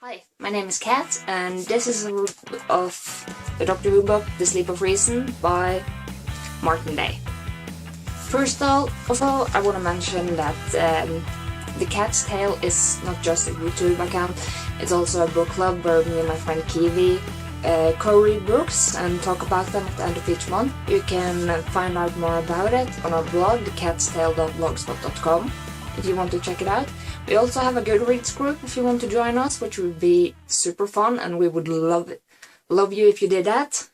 Hi, my name is Kat, and this is a review of the Doctor Who book, The Sleep of Reason, by Martin Day. First of all, I want to mention that The Cat's Tale is not just a YouTube account, it's also a book club where me and my friend Kiwi co-read books and talk about them at the end of each month. You can find out more about it on our blog, thecatstale.blogspot.com, if you want to check it out. We also have a Goodreads group if you want to join us, which would be super fun, and we would love you if you did that.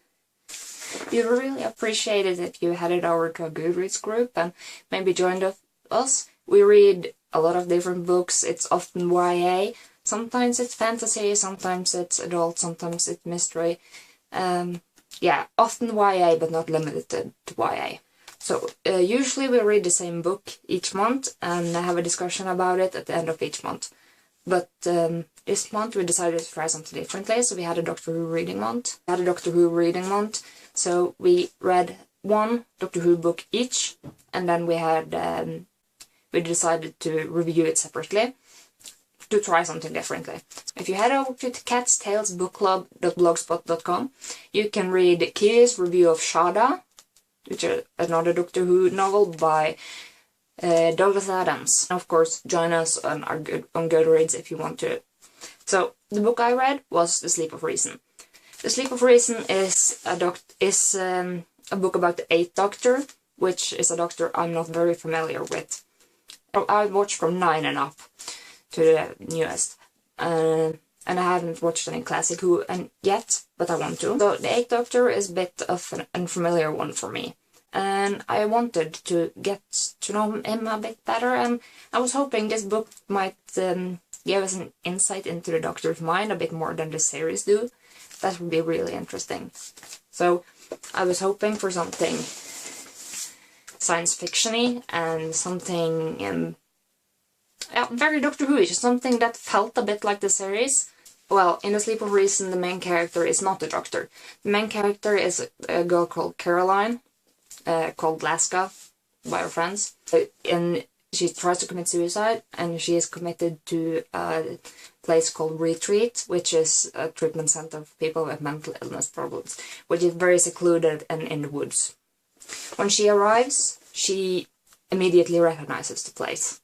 We would really appreciate it if you headed over to a Goodreads group and maybe joined us. We read a lot of different books. It's often YA. Sometimes it's fantasy, sometimes it's adult, sometimes it's mystery. Often YA, but not limited to YA. So usually we read the same book each month and have a discussion about it at the end of each month. But this month we decided to try something differently, so we had a Doctor Who reading month. So we read one Doctor Who book each, and then we decided to review it separately to try something differently. If you head over to catstalesbookclub.blogspot.com, you can read Kiwi's review of Shada, which is another Doctor Who novel by Douglas Adams. And of course, join us on Goodreads if you want to. So, the book I read was The Sleep of Reason. The Sleep of Reason is a book about the 8th Doctor, which is a Doctor I'm not very familiar with. I watched from 9 and up to the newest. And I haven't watched any classic Who yet, but I want to. So the 8th Doctor is a bit of an unfamiliar one for me. And I wanted to get to know him a bit better, and I was hoping this book might give us an insight into the Doctor's mind a bit more than the series do. That would be really interesting. So I was hoping for something science fiction-y and something very Doctor Who-ish, something that felt a bit like the series. Well, in The Sleep of Reason, the main character is not the Doctor. The main character is a girl called Caroline, called Laska by her friends. And she tries to commit suicide, and she is committed to a place called Retreat, which is a treatment center for people with mental illness problems, which is very secluded and in the woods. When she arrives, she immediately recognizes the place.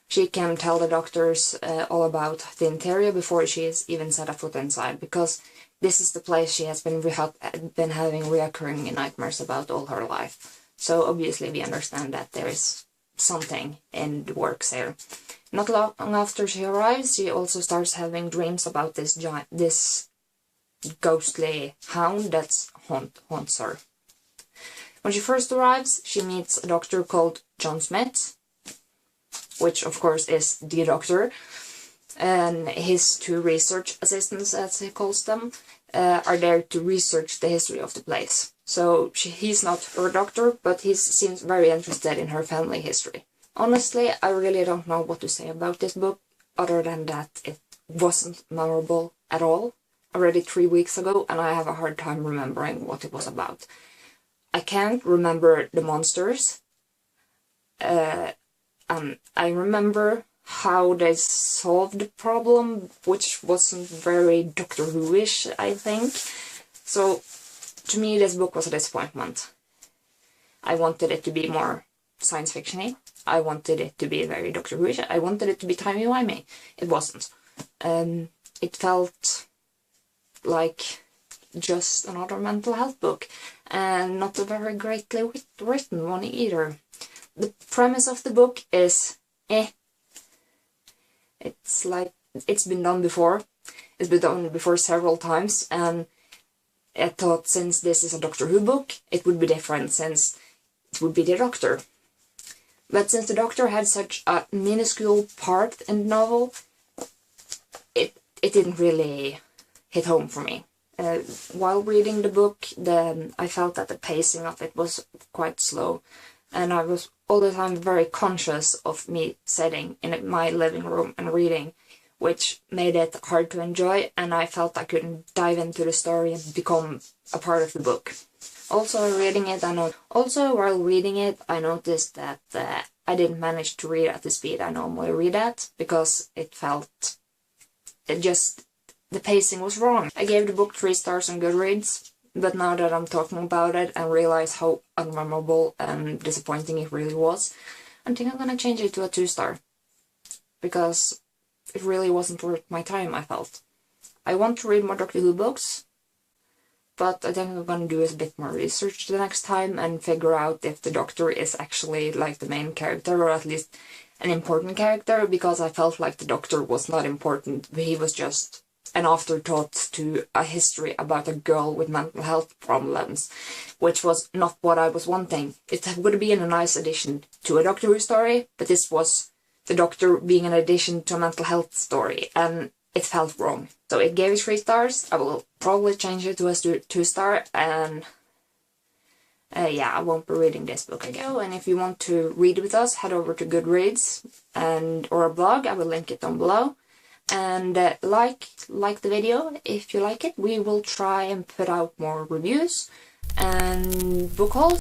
She can tell the doctors all about the interior before she has even set a foot inside, because this is the place she has been having reoccurring nightmares about all her life. So obviously we understand that there is something in the works here. Not long after she arrives, she also starts having dreams about this ghostly hound that haunts her. When she first arrives, she meets a doctor called John Smith, which of course is the Doctor, and his 2 research assistants, as he calls them, are there to research the history of the place. So he's not her doctor, but he seems very interested in her family history. Honestly, I really don't know what to say about this book, other than that it wasn't memorable at all. I read it 3 weeks ago, and I have a hard time remembering what it was about. I can't remember the monsters. I remember how they solved the problem, which wasn't very Doctor Who-ish, I think. So, to me, this book was a disappointment. I wanted it to be more science fiction-y. I wanted it to be very Doctor Who-ish. I wanted it to be timey-wimey. It wasn't. It felt like just another mental health book, and not a very greatly written one either. The premise of the book is It's like, it's been done before. It's been done before several times, and I thought since this is a Doctor Who book, it would be different, since it would be the Doctor. But since the Doctor had such a minuscule part in the novel, it didn't really hit home for me. While reading the book, I felt that the pacing of it was quite slow, and I was all the time very conscious of me sitting in my living room and reading, which made it hard to enjoy, and I felt I couldn't dive into the story and become a part of the book. Also, while reading it, I noticed that I didn't manage to read at the speed I normally read at, because it felt the pacing was wrong. I gave the book 3 stars on Goodreads, but now that I'm talking about it and realize how unmemorable and disappointing it really was, I think I'm gonna change it to a 2-star. Because it really wasn't worth my time, I felt. I want to read more Doctor Who books, but I think I'm gonna do a bit more research the next time and figure out if the Doctor is actually like the main character, or at least an important character, because I felt like the Doctor was not important, but he was just an afterthought to a history about a girl with mental health problems, which was not what I was wanting. It would have been a nice addition to a Doctor Who story, but this was the Doctor being an addition to a mental health story, and it felt wrong. So it gave it 3 stars. I will probably change it to a 2-star, and yeah, I won't be reading this book again. And if you want to read with us, head over to Goodreads or a blog. I will link it down below. And like the video if you like it. We will try and put out more reviews and book hauls.